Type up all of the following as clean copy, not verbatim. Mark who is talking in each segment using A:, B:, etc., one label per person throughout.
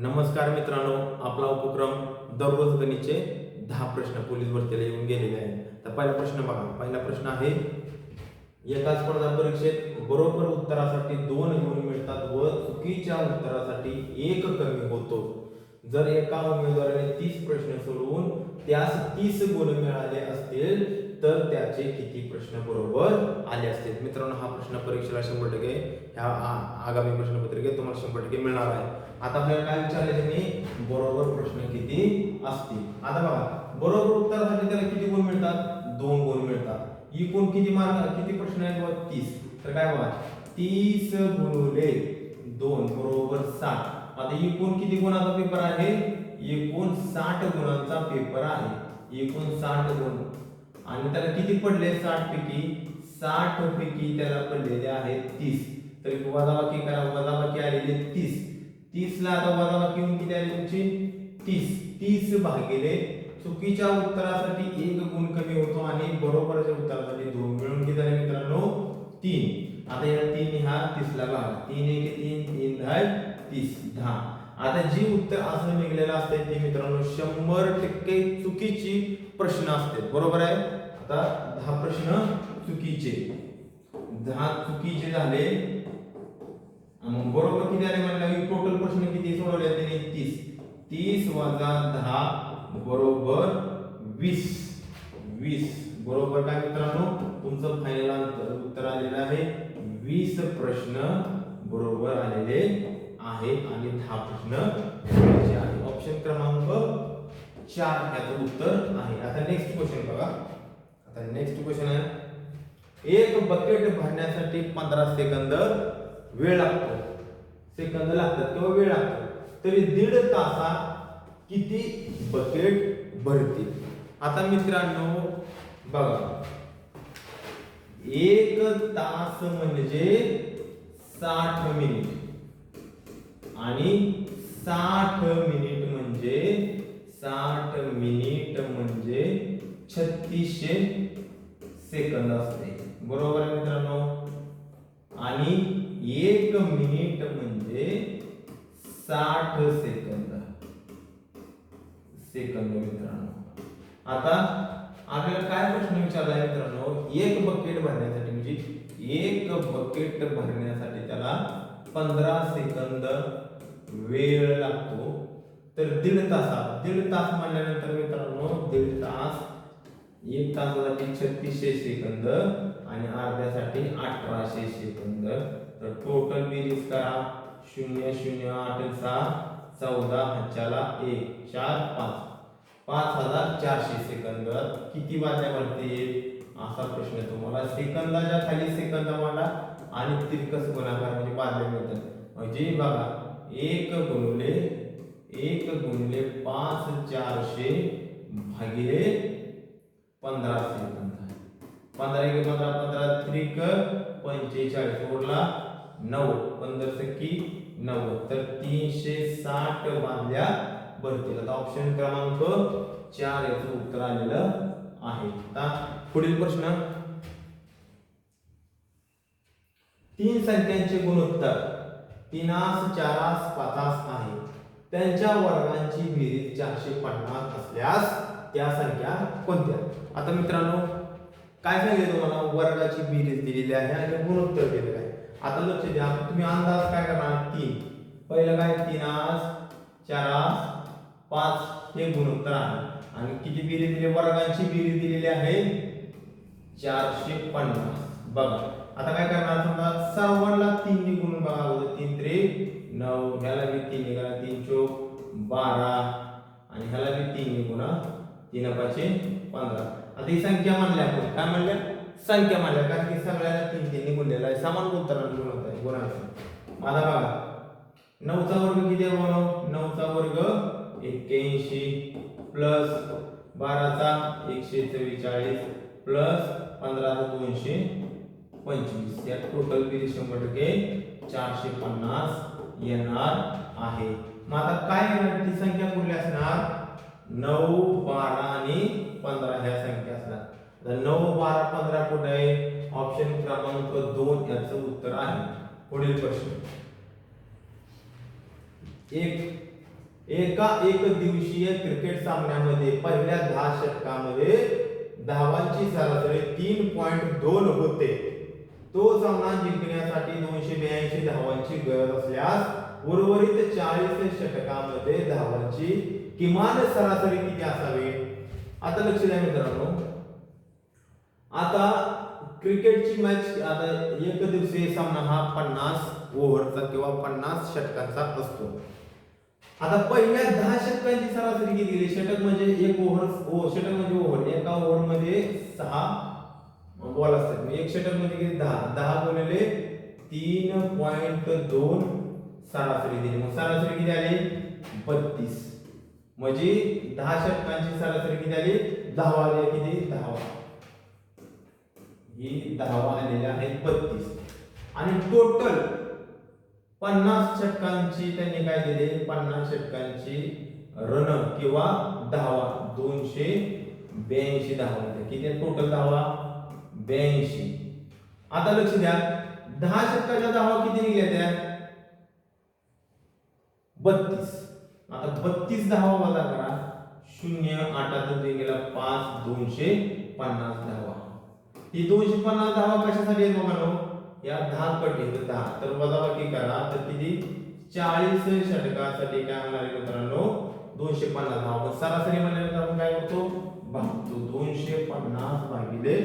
A: नमस्कार मित्रांनो, आपला उपक्रम दररोज गणितचे 10 प्रश्न पोलीस भरतीला येऊन गेलेले आहेत. तर पहिला प्रश्न बघा. पहिला प्रश्न आहे, एका स्पर्धा परीक्षेत बरोबर उत्तरासाठी 2 गुण मिळतात व चुकीच्या उत्तरासाठी 1 कमी होतो. जर एका उमेदवाराने 30 प्रश्न सोडवून त्यास 30 गुण मिळाले असतील तर त्याचे किती प्रश्न बरोबर आले असतील. मित्रांनो, हा प्रश्न परीक्षेला 100% ह्या आगामी प्रश्नपत्रिकेत तुम्हाला 100% मिळणार आहे. आता आपल्याला काय विचारले त्यांनी, बरोबर प्रश्न किती असतील. आता बघा, बरोबर उत्तरासाठी त्याला किती गुण मिळतात? 2 गुण मिळतात. एकूण किती प्रश्न आहेत? 30. तर काय बघा, 30 गुणिले 2 बरोबर 60. आता एकूण किती गुणांचा पेपर आहे? एकूण 60 गुणांचा पेपर आहे. एकूण 60 गुण. आणि त्याला किती पडले? 60 पैकी 60 पैकी त्याला पडलेले आहेत 30. तर वजाबाकी करा, वजाबाकी आलेले 30. 30 ला आता वजाबाकी होऊन किती आले तुमची? 30. 30 भागिले चुकीच्या उत्तरासाठी 1 गुण कमी होतो आणि बरोबरच्या उत्तरासाठी 2 मिळून किती झाले मित्रांनो? 3. आता या 3 ह्या 30 ला भागा. 3 1 3 3 10 30 10. आता जी उत्तर असं निघलेलं असते ते मित्रांनो 100% चुकीची प्रश्न असते. बरोबर आहे. आता 10 प्रश्न चुकीचे, 10 चुकीचे झाले. मग बरोबर किती आले म्हणलं? टोटल प्रश्न किती सोडवले त्यांनी? 30. 30 वजा 10 बरोबर 20. 20 बरोबर काय मित्रांनो? तुमचं फायनल उत्तर आलेलं आहे 20 प्रश्न बरोबर आलेले आहे आणि 10 प्रश्न चुकीचे आहे. ऑप्शन क्रमांक 4 याचं उत्तर आहे. आता नेक्स्ट क्वेश्चन बघा. आता नेक्स्ट क्वेश्चन आहे, एक बकेट भरण्यासाठी 15 सेकंद वेळ लागतो. सेकंद लागतात किंवा वेळ लागतो, तरी 1.5 तासात किती बकेट भरतील? आता मित्रांनो बघा, 1 तास म्हणजे 60 मिनिट आणि 60 मिनिट म्हणजे 3600 सेकंद असते. बरोबर आहे मित्रांनो. आणि 1 मिनिट म्हणजे 60 सेकंद. मित्रांनो, आता आपल्याला काय प्रश्न विचारला आहे मित्रांनो? एक बकेट भरण्यासाठी म्हणजे एक बकेट भरण्यासाठी त्याला 15 सेकंद वेळ लागतो. तर 1.5 तासात, 1.5 तास म्हणल्यानंतर मित्रांनो 1.5 तास, 1 तासासाठी 3600 सेकंद आणि अर्ध्यासाठी 1800 सेकंद. तर टोटल बेरीज करा. 0 0 8 6 14 हाताला 1 4 5 5400 सेकंद किती वाजल्या भरतील? असा प्रश्न तुम्हाला. सेकंदाच्या खाली सेकंद मांडा आणि तिरकस गुणाकार म्हणजे बादल्या मिळतात. म्हणजे बघा, 1 गुणिले 5400 भागिले 15 सेकंद. 15 1 15 15 त्रिक 45 उरला 9 15 सकी 90. तर 360 बादल्या भरतील. आता ऑप्शन क्रमांक 4 याचं उत्तर आलेलं आहे. आता पुढील प्रश्न, 3 संख्यांचे गुणोत्तर 3 4 5 आहे. त्यांच्या वर्गांची बेरीज 450 असल्यास त्या संख्या कोणत्या? आता मित्रांनो काय सांगितले तुम्हाला? वर्गाची बेरीज दिलेली आहे आणि गुणोत्तर दिलेलं आहे. आता लक्ष द्या, तुम्ही अंदाज काय करणार? 3 पहिलं काय? 3 4 5 हे गुणोत्तर आहे आणि किती बेरीज दिली? वर्गांची बेरीज दिलेली आहे 450. बघा आता काय करणार? समजा सर्वांना 3 ने गुणून बघा. 3 3 9, ह्याला बी 3 निघाला, 3 4 12 आणि ह्याला बी 3 ने गुणा, 3 5 15. आता ही संख्या मानल्या आपण. काय म्हणल्या? संख्या मानल्या, कारण की सगळ्याला 3 3 ने गुणलेला आहे. समान उत्तरांना गुणवत आहे गुणांक. माझा बघा, 9 चा वर्ग किती आहे? 9 चा वर्ग 81 प्लस 12 चा 144 प्लस 15 चा 225. या टोटल बेरीज 100% 450 येणार आहे. मग आता काय येणार? ती संख्या कुठली असणार? 9 12 आणि 15 ह्या संख्या असणार. तर 9 12 15 कुठे आहे? ऑप्शन क्रमांक 2 याचं उत्तर आहे. पुढील प्रश्न, एक एका एक दिवसीय क्रिकेट सामन्यामध्ये पहिल्या 10 षटकामध्ये धावांची सरासरी 3.2 होते. तो सामना जिंकण्यासाठी 282 धावांची गरज असल्यास उर्वरित 40 षटकामध्ये धावांची किमान सरासरी किती असावी? आता लक्ष द्या मित्रांनो, आता क्रिकेटची मॅच, आता एक दिवसीय सामना हा 50 ओव्हरचा किंवा 50 षटकांचा असतो. आता पहिल्या 10 षटकांची सरासरी किती दिली? षटक म्हणजे एक ओव्हर, षटक म्हणजे ओव्हर, एका ओव्हर मध्ये 6 बॉल असतात. एक षटक म्हणजे किती? 10 गुणिले 3.2 सरासरी दिली. मग सरासरी किती आली? 32. म्हणजे 10 षटकांची सरासरी किती आली? 10 आली. किती? 10. ही 10 आलेल्या आहेत 32. आणि टोटल 50 षटकांची त्यांनी काय दिले? 50 षटकांची रन किंवा धावा 282 धावा. किती टोटल धावा? 82. आता लक्ष द्या, 10 षटकाच्या धावा किती निघल्या त्या? 32. आता 32 धावा वजा करा, 0 8 गेला 5, 250 धावा. ही 250 धावा कशासाठी आहेत बघा? या 10 पट येते 10, तर वजाबाकी करा, तर किती? 40 षटकासाठी काय होणार आहे मित्रांनो? 250 धावा. सरासरी म्हणल्यानंतर आपण काय करतो? भागतो. 250 भागिले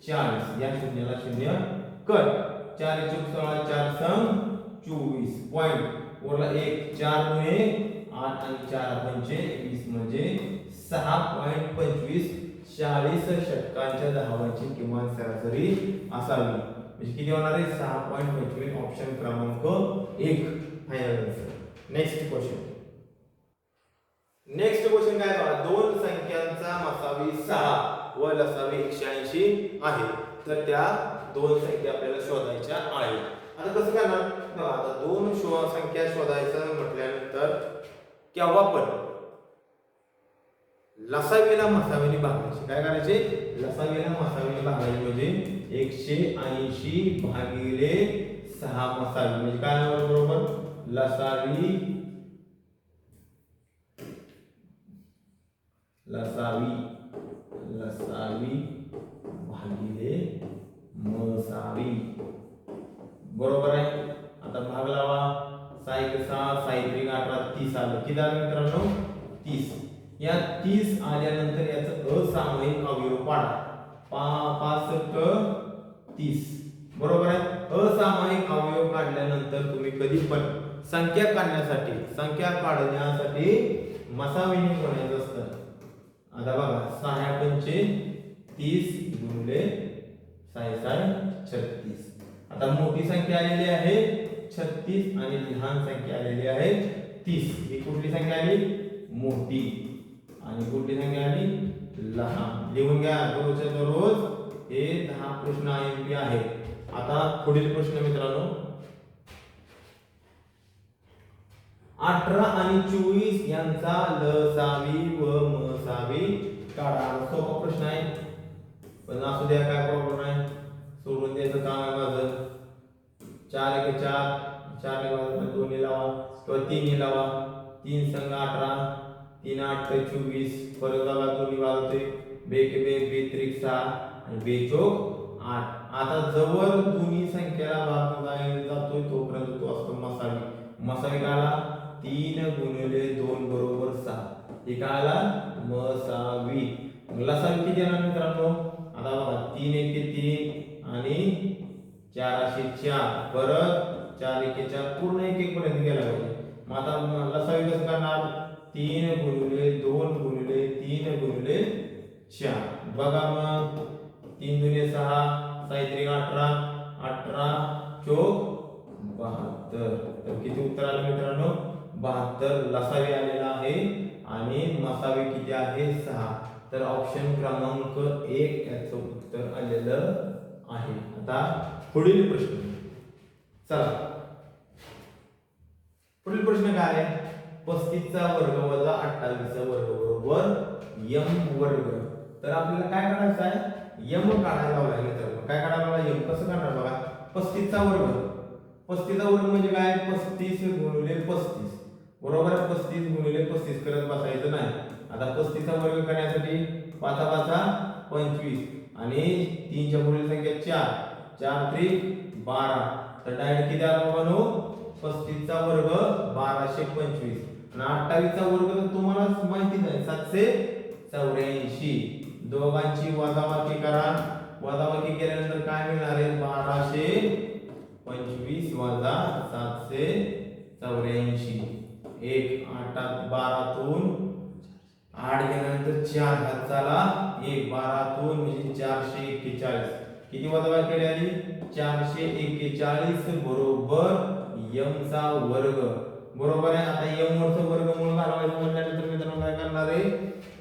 A: 40, या शून्याला शून्य कर. 4 चौक 16, 4 संग 24 पॉइंट वरला 1, 4 गुणे 8 आणि 4 पंचे 20 म्हणजे 6.25 40 षटकांच्या धावांची किमान सरासरी असावी. म्हणजे किती होणार आहे? 6.25. ऑप्शन क्रमांक 1 final answer. Next question. Next question काय बघा, दोन संख्यांचा मसावी 6 व लसावी 180 आहे, तर त्या दोन संख्या आपल्याला शोधायच्या आहेत. आता कसं करणार? आता दोन संख्या शोधायचं म्हटल्यानंतर केव्हा पण लसावीला मसावीने भागायचे. काय करायचे? लसावीला मसावीने भागायचे. म्हणजे 180 भागिले 6 मसावी म्हणजे काय होणार? बरोबर लसावी भागिले मसावी. बरोबर आहे. आता भाग लावा. 6 6 6 18 30 आलं. किती आलं मित्रांनो? 30. या 30 आल्यानंतर याचं असामायिक अवयव पाडा. 5 30. बरोबर आहे. असामायिक अवयव काढल्यानंतर तुम्ही कधी पण संख्या काढण्यासाठी, संख्या काढण्यासाठी मसावीने म्हणायचं असतं. आता बघा 6 पंचे 30 गुणिले 6 36. आता मोठी संख्या आलेली आहे 36 आणि लहान संख्या आलेली आहे 30. ही कुठली संख्या आली? मोठी. आणि कुठली संख्या आली? लहान. लिहून घ्या. दररोजच्या दररोज हे 10 प्रश्न IMP आहे. आता पुढील प्रश्न मित्रांनो, 18 आणि 24 यांचा लसावी व मसावी काढा. सोपा प्रश्न आहे, पण असू द्या, काय प्रॉब्लेम आहे, सोडून द्यायचं काम आहे माझं. 4 1 4, 4 ने 2 लावा किंवा 3 लावा. 3 संग 18, 3 8 24, परत बघा दोन्ही वाजते. 2 के 2 2 त्रिक 6 आणि 2 चौक 8. आता जवळ दोन्ही संख्येला भाग जातोय तोपर्यंत तो असतो मसावी. मसावी काढा. 3 गुणिले 2 बरोबर 6. हे काढला मसावी. लसावी किती येणार मित्रांनो? आता बघा 3 1 3 आणि 4 असे 4, परत 4 1 4 पूर्ण 1 1 पर्यंत गेला पाहिजे. मग आता लसावी कसं करणार? 3 गुणिले 2 गुणिले 3 गुणिले 4. बघा मग 3 दुने 6, 6 3 18, 18 चौक 72. तर किती उत्तर आलं मित्रांनो? 72 लसावी आलेला आहे आणि मसावी किती आहे? 6. तर ऑप्शन क्रमांक 1 याचं उत्तर आलेलं आहे. आता पुढील प्रश्न. चला पुढील प्रश्न काय आहे? 35 चा वर्ग वजा 28 चा वर्ग बरोबर m वर्ग. तर आपल्याला काय करायचं आहे? m काढायला लावलाय मित्रांनो. काय काढायला लावलाय? m कसं काढणार बघा. 35 चा वर्ग, 35 चा वर्ग म्हणजे काय? 35 गुणिले 35 बरोबर आहे. 35 गुणिले 35 करत बसायचं नाही. आता 35चा वर्ग करण्यासाठी 5 5 25 आणि 3 च्या पुढील संख्या 4 4 3 12 तर डायरेक्ट किती आला बाबांनो 35चा वर्ग 1225 आणि 28चा वर्ग तर तुम्हाला माहितीच आहे 784. दोघांची वजाबाकी करा. वजाबाकी केल्यानंतर काय मिळणार आहे 1225 वजा 784. 1 8 12 तून 8 गेल्यानंतर 4 हाताला 1 12 तून म्हणजे 441. किती वजाबाकी केली आली 441 बरोबर m चा वर्ग. बरोबर आहे. आता m वरचं वर्गमूळ घालवायचं म्हटल्यानंतर मित्रांनो काय करणार आहे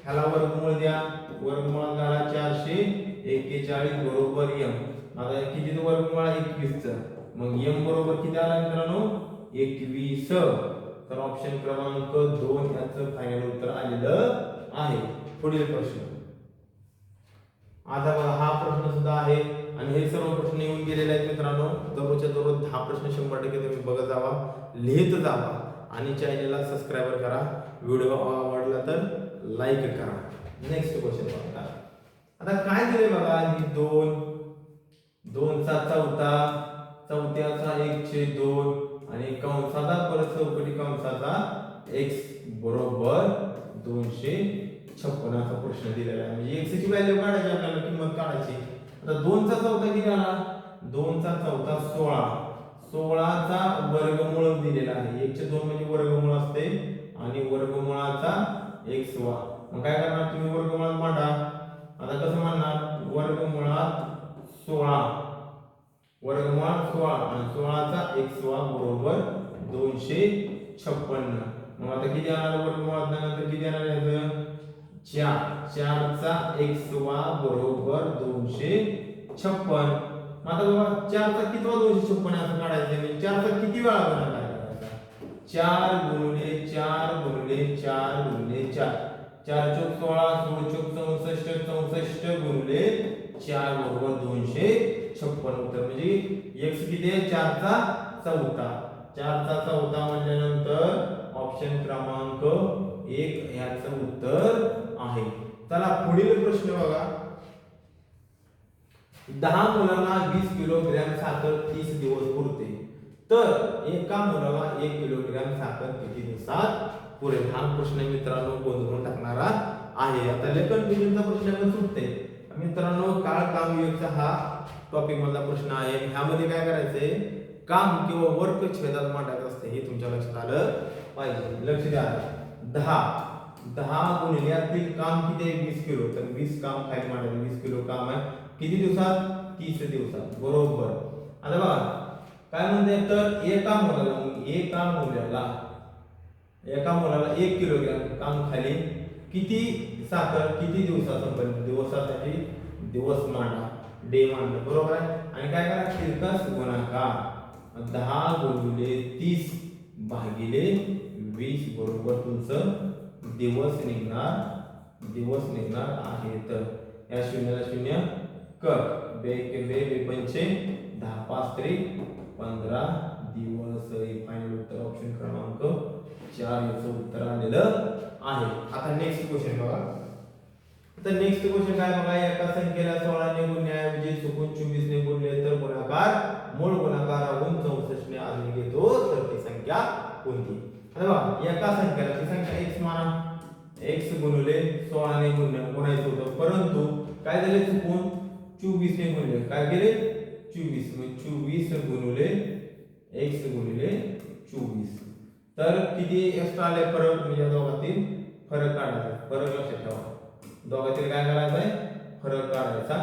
A: ह्याला वर्गमूळ द्या. वर्गमूळ घाला 441 बरोबर m. आता कितीचं वर्गमूळ आहे 21 चं. मग m बरोबर किती आला मित्रांनो 21. तर ऑप्शन क्रमांक 2 याचं फायनल उत्तर आलेलं आहे. पुढील प्रश्न. आता बघा हा प्रश्न सुद्धा आहे आणि हे सर्व प्रश्न येऊन गेलेले आहेत मित्रांनो. दररोजच्या दररोज 10 प्रश्न 100% तुम्ही बघत जावा, लिहित जावा आणि चॅनलला सबस्क्राइब करा. व्हिडिओ आवडला तर लाईक करा. नेक्स्ट क्वेश्चन बघा. आता काय दिले बघा ही 2 चा चौथा चौथ्याचा 1/2 आणि कंसाचा परत चौकटी कंसाचा x बरोबर 256 असा प्रश्न दिलेला आहे. म्हणजे x ची व्हॅल्यू काढायची आपल्याला किंमत काढायची. आता 2 चा चौथा किती आला 2 चा चौथा 16. 16 चा वर्गमूळ दिलेला आहे. 1 चे 2 म्हणजे वर्गमूळ असते आणि वर्गमूळाचा x वा. मग काय करणार तुम्ही वर्गमूळात मांडा. आता कसं मांडणार वर्गमूळात 16 वर्गमूळात 16 आणि 16 चा x वा बरोबर 256. मग आता किती येणार वर्गमूळात नंतर किती येणार याचं 4 चा x वा बरोबर 256. मग आता बाबा 4 चा कितवा 256 असं काढायचं म्हणजे 4 चा किती वेळा गुणाकार करायचा 4 गुणिले 4 गुणिले 4 गुणिले 4 4 चौक 16 16 चौक 64 64 गुणिले 4 बरोबर 256 उत्तर म्हणजे x किती आहे 4 चा चौथा. 4 चा चौथा म्हटल्यानंतर ऑप्शन क्रमांक 1 याचं उत्तर आहे. चला पुढील प्रश्न बघा. 10 मुलांना 20 किलोग्रॅम साखर 30 दिवस पुरते तर एका मुलाला 1 किलोग्रॅम साखर किती दिवसात पुरेल. हा प्रश्न मित्रांनो गोंधळून टाकणारा आहे. आता लेखन विषयाचा प्रश्न पण सुटते मित्रांनो. काळ काम विवेकचा हा टॉपिक मधला प्रश्न आहे. ह्यामध्ये काय करायचंय काम किंवा वर्क छेदात मांडायचं असते हे तुमच्या लक्षात आलं पाहिजे. लक्ष द्या. 10 गुणिले यातील काम किती आहे 20 किलो तर 20 काम खाली मांडायचं. 20 किलो काम आहे किती दिवसात 30 दिवसात बरोबर. आता बघा काय म्हणते तर एका मुलाला 1 किलोग्रॅम काम खाली किती साखर किती दिवसासाठी दिवसासाठी दिवस मांडा डे मांडा बरोबर आहे. आणि काय करा तिरकस गुणाकार 10 गुणिले 30 भागिले 20 बरोबर तुमचं दिवस निघणार आहे. तर या शून्याला शून्य कर बे के बे बे पंचे 10 5 त्रिक 15 दिवस. फायनल उत्तर ऑप्शन क्रमांक 4 याचं उत्तर आलेलं आहे. आता नेक्स्ट क्वेश्चन बघा. तर नेक्स्ट क्वेश्चन काय बघा. एका संख्येला 16 ने गुणण्याऐवजी चुकून 24 ने गुणले तर गुणाकार मूळ गुणाकाराहून 64 ने आधी घेतो तर ती संख्या कोणती. आता बघा एका संख्येला ती संख्या x माना x गुणिले 16 ने गुणायचं होतं परंतु काय झाले चुकून 24 ने गुणले. काय केले 24 मग 24 गुणिले x गुणिले 24 तर किती एक्स्ट्रा आले फरक म्हणजे दोघांतील फरक काढायचा. फरक लक्षात ठेवा दोघांतील काय करायचं आहे फरक काढायचा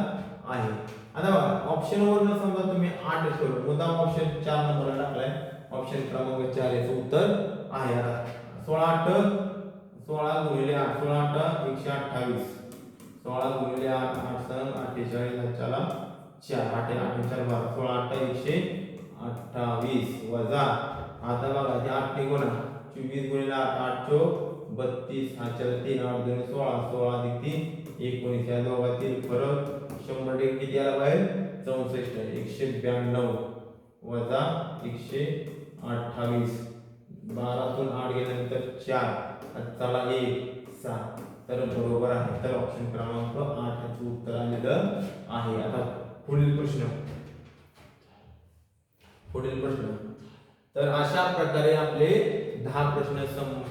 A: आहे. आता बघा ऑप्शन वरून समजा तुम्ही 8 ठेवलं मुद्दाम ऑप्शन 4 नंबरला टाकलाय. ऑप्शन क्रमांक 4 याचं उत्तर आहे. आता 16 गुणिले 8 16 8 128 16 गुणिले 8 8 7 48 चला 4 8 8 4 12 16 8 128 वजा आता बघा हे 8 ने गुणा 24 गुणिले 8 8 चौक 32 हा चला 3 8 2 16 16 अधिक 3 19 या दोघांतील फरक 100% किती आला बाहेर 64 192 वजा 128 12तून 8 गेल्यानंतर 4, चला 1 6, तर बरोबर आहे. तर ऑप्शन क्रमांक 8 ह्याचं उत्तर आलेलं आहे. आता पुढील प्रश्न. तर अशा प्रकारे आपले 10 प्रश्न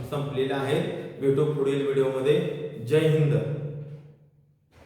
A: संपलेले आहेत. भेटू पुढील व्हिडिओमध्ये. जय हिंद.